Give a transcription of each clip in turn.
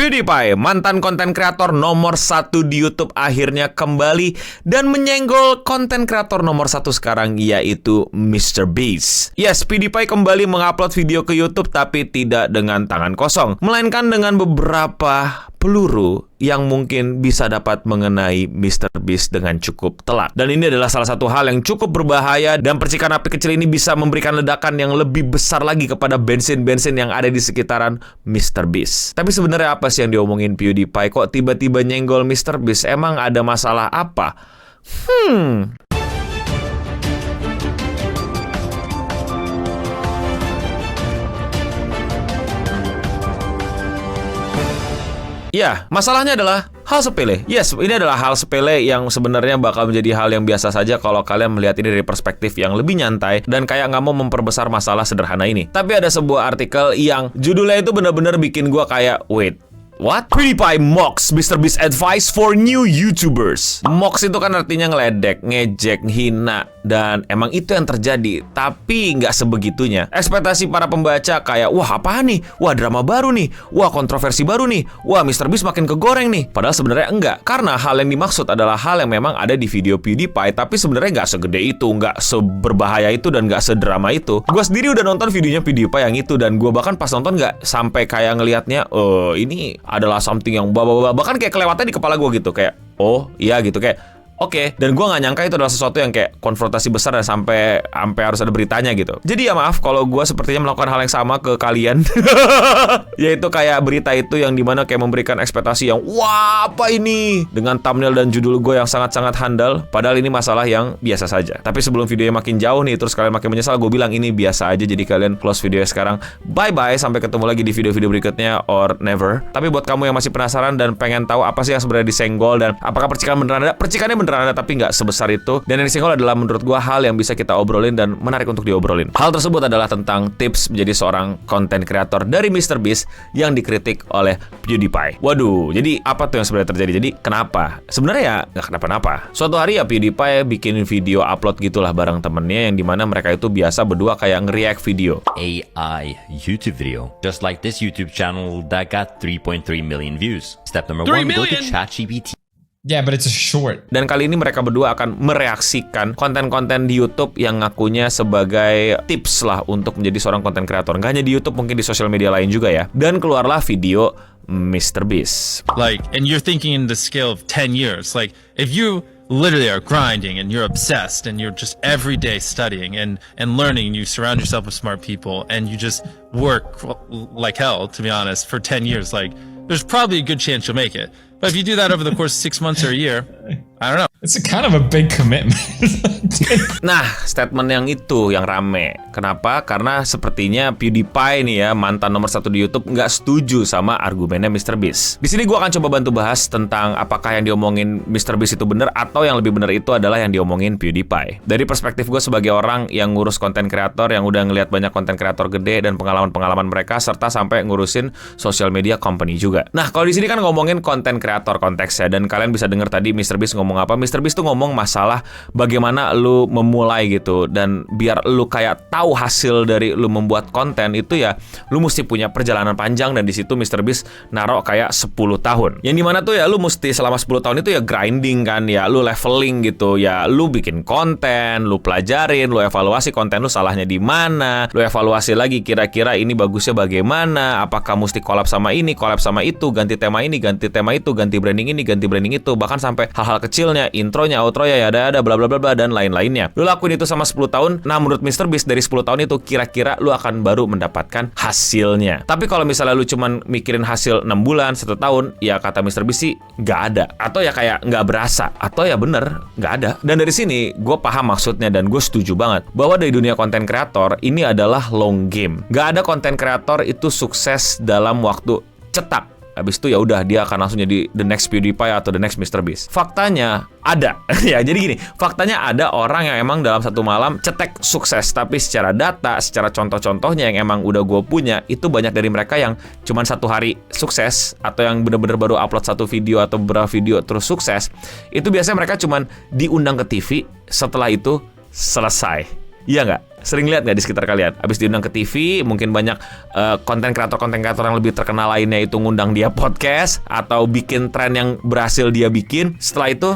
PewDiePie, mantan konten kreator nomor 1 di YouTube, akhirnya kembali dan menyenggol konten kreator nomor 1 sekarang, yaitu MrBeast. Yes, PewDiePie kembali mengupload video ke YouTube, tapi tidak dengan tangan kosong, melainkan dengan beberapa peluru yang mungkin bisa dapat mengenai MrBeast dengan cukup telak. Dan ini adalah salah satu hal yang cukup berbahaya, dan percikan api kecil ini bisa memberikan ledakan yang lebih besar lagi kepada bensin-bensin yang ada di sekitaran MrBeast. Tapi sebenarnya apa sih yang diomongin PewDiePie? Kok tiba-tiba nyenggol MrBeast? Emang ada masalah apa? Ya, masalahnya adalah hal sepele. Yes, ini adalah hal sepele yang sebenarnya bakal menjadi hal yang biasa saja kalau kalian melihat ini dari perspektif yang lebih nyantai dan kayak nggak mau memperbesar masalah sederhana ini. Tapi ada sebuah artikel yang judulnya itu benar-benar bikin gua kayak, wait, what? PewDiePie mocks MrBeast advice for new YouTubers. Mocks itu kan artinya ngeledek, ngejek, hina, dan emang itu yang terjadi. Tapi nggak sebegitunya. Ekspektasi para pembaca kayak, wah apaan nih? Wah drama baru nih? Wah kontroversi baru nih? Wah MrBeast makin kegoreng nih? Padahal sebenarnya enggak. Karena hal yang dimaksud adalah hal yang memang ada di video PewDiePie, tapi sebenarnya nggak segede itu, nggak seberbahaya itu, dan nggak sedrama itu. Gue sendiri udah nonton videonya PewDiePie yang itu, dan gue bahkan pas nonton nggak sampai kayak ngelihatnya, ini adalah something yang bahkan kayak kelewatan di kepala gue gitu, kayak oh iya gitu, kayak oke. Dan gue nggak nyangka itu adalah sesuatu yang kayak konfrontasi besar dan sampai harus ada beritanya gitu. Jadi ya maaf kalau gue sepertinya melakukan hal yang sama ke kalian. Yaitu kayak berita itu yang dimana kayak memberikan ekspektasi yang wah apa ini, dengan thumbnail dan judul gue yang sangat-sangat handal. Padahal ini masalah yang biasa saja. Tapi sebelum videonya makin jauh nih, terus kalian makin menyesal, gue bilang ini biasa aja. Jadi kalian close videonya sekarang. Bye-bye, sampai ketemu lagi di video-video berikutnya or never. Tapi buat kamu yang masih penasaran dan pengen tahu apa sih yang sebenarnya disenggol dan apakah percikan beneran ada, percikannya beneran ada tapi nggak sebesar itu, dan yang disenggol adalah menurut gua hal yang bisa kita obrolin dan menarik untuk diobrolin. Hal tersebut adalah tentang tips menjadi seorang konten kreator dari MrBeast yang dikritik oleh PewDiePie. Waduh, jadi apa tuh yang sebenarnya terjadi? Jadi kenapa? Sebenarnya ya nggak kenapa-napa. Suatu hari ya PewDiePie bikin video upload gitulah bareng temennya, yang dimana mereka itu biasa berdua kayak nge-react video AI YouTube video, just like this YouTube channel that got 3.3 million views. Step number 3 1, go to million? ChatGPT. Yeah, but it's a short. Dan kali ini mereka berdua akan mereaksikan konten-konten di YouTube yang ngakunya sebagai tips lah untuk menjadi seorang konten kreator. Nggak hanya di YouTube, mungkin di sosial media lain juga ya. Dan keluarlah video MrBeast. Like, and you're thinking in the scale of 10 years. Like, if you literally are grinding and you're obsessed and you're just every day studying and learning, and you surround yourself with smart people and you just work like hell, to be honest, for 10 years, like, there's probably a good chance you'll make it. But if you do that over the course of 6 months or a year, I don't know. It's a kind of a big commitment. Nah, statement yang itu yang rame. Kenapa? Karena sepertinya PewDiePie nih ya, mantan nomor 1 di YouTube, nggak setuju sama argumennya MrBeast. Di sini gue akan coba bantu bahas tentang apakah yang diomongin MrBeast itu benar, atau yang lebih benar itu adalah yang diomongin PewDiePie. Dari perspektif gue sebagai orang yang ngurus konten kreator, yang udah ngelihat banyak konten kreator gede dan pengalaman-pengalaman mereka, serta sampai ngurusin social media company juga. Nah, kalau di sini kan ngomongin konten kreator konteksnya, dan kalian bisa dengar tadi MrBeast ngomong apa. MrBeast tuh ngomong masalah bagaimana lu memulai gitu, dan biar lu kayak tahu hasil dari lu membuat konten itu ya, lu mesti punya perjalanan panjang. Dan di situ MrBeast naruh kayak 10 tahun. Yang dimana tuh ya lu mesti selama 10 tahun itu ya grinding kan, ya lu leveling gitu, ya lu bikin konten, lu pelajarin, lu evaluasi konten lu salahnya di mana, lu evaluasi lagi kira-kira ini bagusnya bagaimana, apakah mesti collab sama ini, collab sama itu, ganti tema ini, ganti tema itu, ganti branding ini, ganti branding itu, bahkan sampai hal-hal kecilnya, intronya, outronya, ya ada bla bla bla dan lain-lainnya. Lu lakuin itu sama 10 tahun. Nah, menurut MrBeast dari 10 tahun itu kira-kira lu akan baru mendapatkan hasilnya. Tapi kalau misalnya lu cuman mikirin hasil 6 bulan, 1 tahun, ya kata MrBeast sih nggak ada. Atau ya kayak nggak berasa. Atau ya bener, nggak ada. Dan dari sini gue paham maksudnya, dan gue setuju banget bahwa dari dunia konten kreator ini adalah long game. Nggak ada konten kreator itu sukses dalam waktu cetak. Habis itu ya udah dia akan langsung jadi the next PewDiePie atau the next MrBeast. Faktanya ada. Ya, jadi gini, faktanya ada orang yang emang dalam satu malam cetek sukses, tapi secara data, secara contoh-contohnya yang emang udah gue punya, itu banyak dari mereka yang cuman 1 hari sukses, atau yang bener-bener baru upload 1 video atau beberapa video terus sukses. Itu biasanya mereka cuman diundang ke TV, setelah itu selesai. Iya nggak? Sering lihat nggak di sekitar kalian? Abis diundang ke TV, mungkin banyak konten kreator yang lebih terkenal lainnya itu ngundang dia podcast atau bikin tren yang berhasil dia bikin. Setelah itu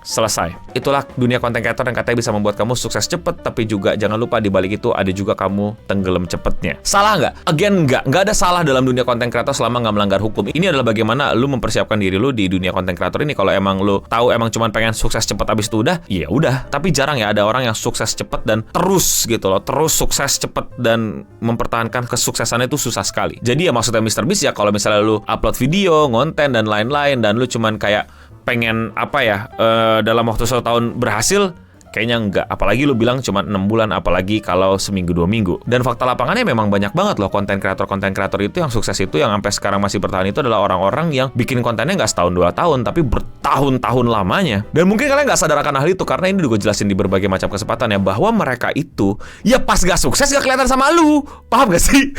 selesai. Itulah dunia konten kreator yang katanya bisa membuat kamu sukses cepet, tapi juga jangan lupa di balik itu ada juga kamu tenggelam cepetnya. Salah nggak? Again, nggak ada salah dalam dunia konten kreator selama nggak melanggar hukum. Ini adalah bagaimana lu mempersiapkan diri lu di dunia konten kreator ini. Kalau emang lu tahu emang cuman pengen sukses cepet abis itu udah, ya udah. Tapi jarang ya ada orang yang sukses cepet dan terus gitu loh, terus sukses cepet dan mempertahankan kesuksesannya itu susah sekali. Jadi ya maksudnya MrBeast ya kalau misalnya lu upload video, ngonten dan lain-lain dan lu cuman kayak pengen dalam waktu 1 tahun berhasil, kayaknya enggak. Apalagi lu bilang cuma 6 bulan, apalagi kalau seminggu 2 minggu. Dan fakta lapangannya memang banyak banget loh konten kreator itu yang sukses itu, yang sampai sekarang masih bertahan itu adalah orang-orang yang bikin kontennya nggak setahun 2 tahun, tapi bertahun-tahun lamanya. Dan mungkin kalian nggak sadar akan hal itu karena ini gue jelasin di berbagai macam kesempatan ya, bahwa mereka itu ya pas gak sukses gak kelihatan sama lu. Paham gak sih?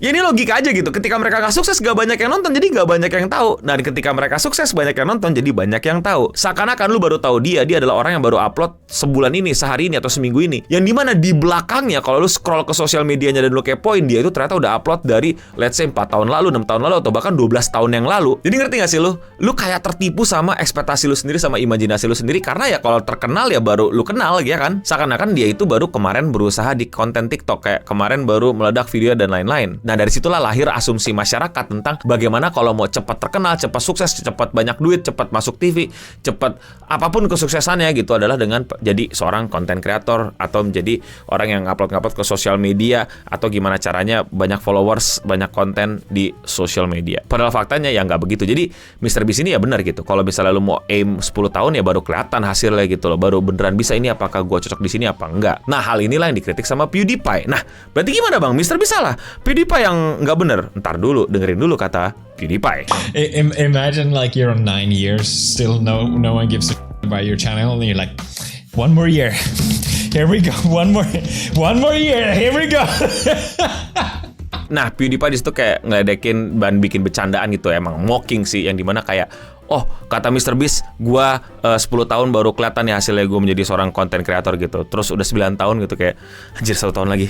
Ya ini logika aja gitu. Ketika mereka gak sukses gak banyak yang nonton, jadi gak banyak yang tahu. Nah ketika mereka sukses banyak yang nonton, jadi banyak yang tahu. Seakan-akan lu baru tahu dia adalah orang yang baru upload sebulan ini, sehari ini, atau seminggu ini. Yang dimana di belakangnya kalau lu scroll ke sosial medianya dan lu kepoin, dia itu ternyata udah upload dari let's say 4 tahun lalu, 6 tahun lalu, atau bahkan 12 tahun yang lalu. Jadi ngerti gak sih lu? Lu kayak tertipu sama ekspektasi lu sendiri, sama imajinasi lu sendiri. Karena ya kalau terkenal ya baru lu kenal ya kan. Seakan-akan dia itu baru kemarin berusaha di konten TikTok, kayak kemarin baru meledak video dan lain-lain. Nah dari situlah lahir asumsi masyarakat tentang bagaimana kalau mau cepat terkenal, cepat sukses, cepat banyak duit, cepat masuk TV, cepat apapun kesuksesannya gitu adalah dengan jadi seorang konten kreator atau menjadi orang yang upload ke sosial media, atau gimana caranya banyak followers, banyak konten di sosial media. Padahal faktanya ya nggak begitu. Jadi MrBeast ini ya benar gitu. Kalau misalnya lu mau aim 10 tahun ya baru kelihatan hasilnya gitu loh. Baru beneran bisa ini apakah gua cocok di sini apa enggak. Nah hal inilah yang dikritik sama PewDiePie. Nah berarti gimana bang? MrBeast salah, PewDiePie yang nggak bener? Ntar dulu, dengerin dulu kata PewDiePie. Imagine like you're on 9 years, still no one gives a about your channel, and you're like, one more year, here we go, one more year, here we go. Nah, PewDiePie di situ kayak ngeledekin dan bikin bercandaan gitu, emang mocking sih, yang dimana kayak, oh kata MrBeast, gua 10 tahun baru kelihatan ya hasilnya gue menjadi seorang konten kreator gitu. Terus udah 9 tahun gitu kayak, anjir 1 tahun lagi,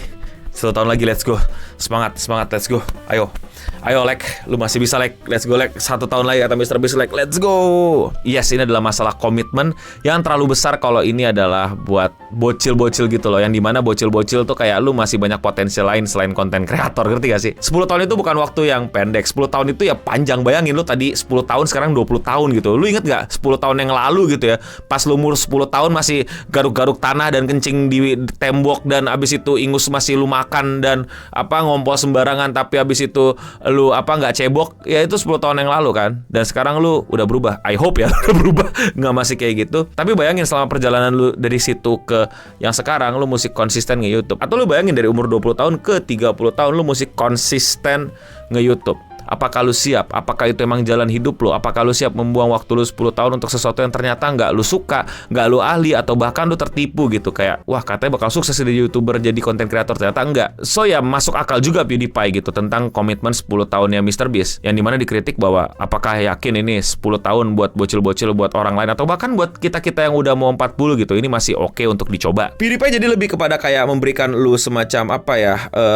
1 tahun lagi, let's go, semangat, let's go, ayo like, lu masih bisa like, let's go like, 1 tahun lagi kata MrBeast like, let's go. Yes, ini adalah masalah komitmen yang terlalu besar kalau ini adalah buat bocil-bocil gitu loh, yang dimana bocil-bocil tuh kayak lu masih banyak potensi lain selain konten kreator, ngerti gak sih? 10 tahun itu bukan waktu yang pendek, 10 tahun itu ya panjang. Bayangin lu tadi 10 tahun, sekarang 20 tahun gitu. Lu inget gak 10 tahun yang lalu gitu ya, pas lu umur 10 tahun masih garuk-garuk tanah dan kencing di tembok, dan abis itu ingus masih lu makan dan ngompol sembarangan, tapi abis itu lu nggak cebok, ya itu 10 tahun yang lalu kan. Dan sekarang lu udah berubah, I hope ya udah berubah, nggak masih kayak gitu. Tapi bayangin selama perjalanan lu dari situ ke yang sekarang, lu mesti konsisten nge-YouTube. Atau lu bayangin dari umur 20 tahun ke 30 tahun lu mesti konsisten nge-YouTube. Apakah lu siap? Apakah itu emang jalan hidup lu? Apakah lu siap membuang waktu lu 10 tahun untuk sesuatu yang ternyata nggak lu suka, nggak lu ahli, atau bahkan lu tertipu gitu? Kayak, wah katanya bakal sukses jadi YouTuber, jadi konten kreator, ternyata enggak. So ya masuk akal juga PewDiePie gitu tentang komitmen 10 tahunnya MrBeast, yang dimana dikritik bahwa apakah yakin ini 10 tahun buat bocil-bocil, buat orang lain, atau bahkan buat kita-kita yang udah mau 40 gitu, ini masih oke untuk dicoba. PewDiePie jadi lebih kepada kayak memberikan lu semacam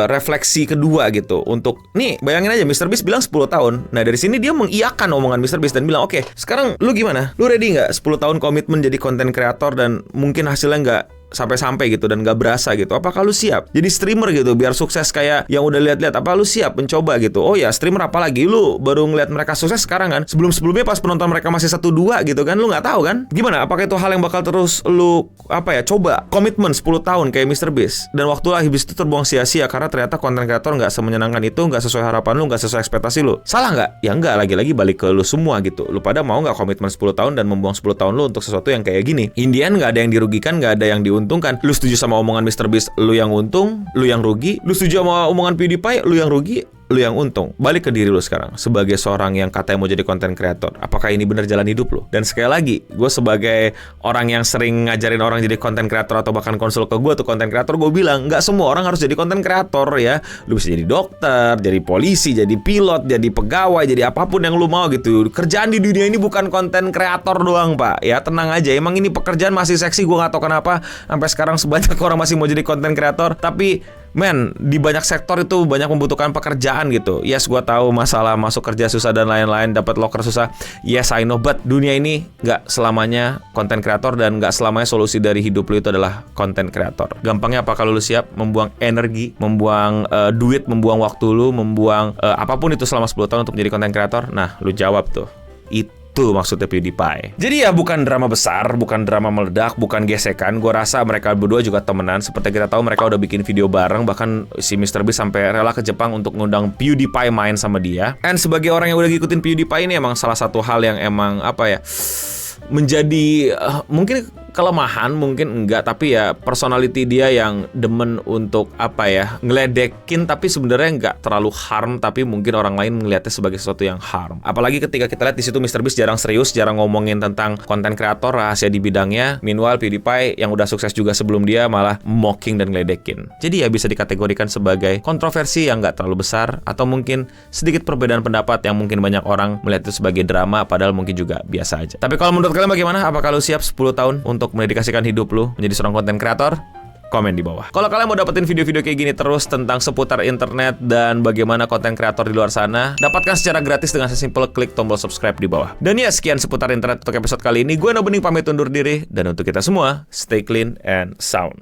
refleksi kedua gitu. Untuk, nih bayangin aja MrBeast bilang 10 tahun. Nah dari sini dia mengiyakan omongan MrBeast dan bilang, oke, sekarang lu gimana? Lu ready nggak 10 tahun komitmen jadi konten kreator dan mungkin hasilnya nggak sampai-sampai gitu dan gak berasa gitu? Apakah lu siap jadi streamer gitu biar sukses kayak yang udah lihat-lihat? Apa lu siap mencoba gitu? Oh ya, streamer apalagi lu baru ngeliat mereka sukses sekarang kan. Sebelum-sebelumnya pas penonton mereka masih 1-2 gitu kan, lu nggak tahu kan? Gimana? Apakah itu hal yang bakal terus lu coba komitmen 10 tahun kayak MrBeast, dan waktu lah habis itu terbuang sia-sia karena ternyata konten kreator nggak semenyenangkan itu, nggak sesuai harapan lu, nggak sesuai ekspektasi lu? Salah nggak? Ya nggak, lagi-lagi balik ke lu semua gitu. Lu pada mau nggak komitmen 10 tahun dan membuang 10 tahun lu untuk sesuatu yang kayak gini? Indian nggak ada yang dirugikan, nggak ada yang diuntungkan. Lu setuju sama omongan MrBeast, lu yang untung, lu yang rugi. Lu setuju sama omongan PewDiePie, lu yang rugi. lu yang untung. Balik ke diri lu sekarang sebagai seorang yang katanya mau jadi content creator. Apakah ini benar jalan hidup lu? Dan sekali lagi, gue sebagai orang yang sering ngajarin orang jadi content creator atau bahkan konsul ke gue tuh content creator, gue bilang nggak semua orang harus jadi content creator ya. Lu bisa jadi dokter, jadi polisi, jadi pilot, jadi pegawai, jadi apapun yang lu mau gitu. Kerjaan di dunia ini bukan content creator doang, Pak. Ya tenang aja. Emang ini pekerjaan masih seksi. Gue nggak tahu kenapa sampai sekarang sebanyak orang masih mau jadi content creator. Tapi men, di banyak sektor itu banyak membutuhkan pekerjaan gitu. Yes, gue tahu masalah masuk kerja susah dan lain-lain, dapat loker susah. Yes, I know, but dunia ini nggak selamanya content creator dan nggak selamanya solusi dari hidup lu itu adalah content creator. Gampangnya apa kalau lu siap membuang energi, membuang duit, membuang waktu lu, membuang apapun itu selama 10 tahun untuk menjadi content creator? Nah, lu jawab tuh. Itu maksudnya PewDiePie. Jadi ya bukan drama besar, bukan drama meledak, bukan gesekan. Gue rasa mereka berdua juga temenan. Seperti kita tahu mereka udah bikin video bareng. Bahkan si MrBeast sampai rela ke Jepang untuk ngundang PewDiePie main sama dia. And sebagai orang yang udah ngikutin PewDiePie ini emang salah satu hal yang emang apa ya, menjadi mungkin kelemahan, mungkin enggak, tapi ya personality dia yang demen untuk apa ya, ngeledekin tapi sebenarnya enggak terlalu harm, tapi mungkin orang lain ngelihatnya sebagai sesuatu yang harm. Apalagi ketika kita lihat di situ MrBeast jarang serius, jarang ngomongin tentang konten kreator, rahasia di bidangnya. Meanwhile PewDiePie yang udah sukses juga sebelum dia malah mocking dan ngeledekin. Jadi ya bisa dikategorikan sebagai kontroversi yang enggak terlalu besar, atau mungkin sedikit perbedaan pendapat yang mungkin banyak orang melihat itu sebagai drama, padahal mungkin juga biasa aja. Tapi kalau menurut kalian bagaimana? Apakah lu siap 10 tahun untuk mendedikasikan hidup lu menjadi seorang konten kreator? Komen di bawah. Kalau kalian mau dapetin video-video kayak gini terus tentang seputar internet dan bagaimana konten kreator di luar sana, dapatkan secara gratis dengan sesimpel klik tombol subscribe di bawah. Dan ya, sekian seputar internet untuk episode kali ini. Gue Nobening pamit undur diri, dan untuk kita semua, stay clean and sound.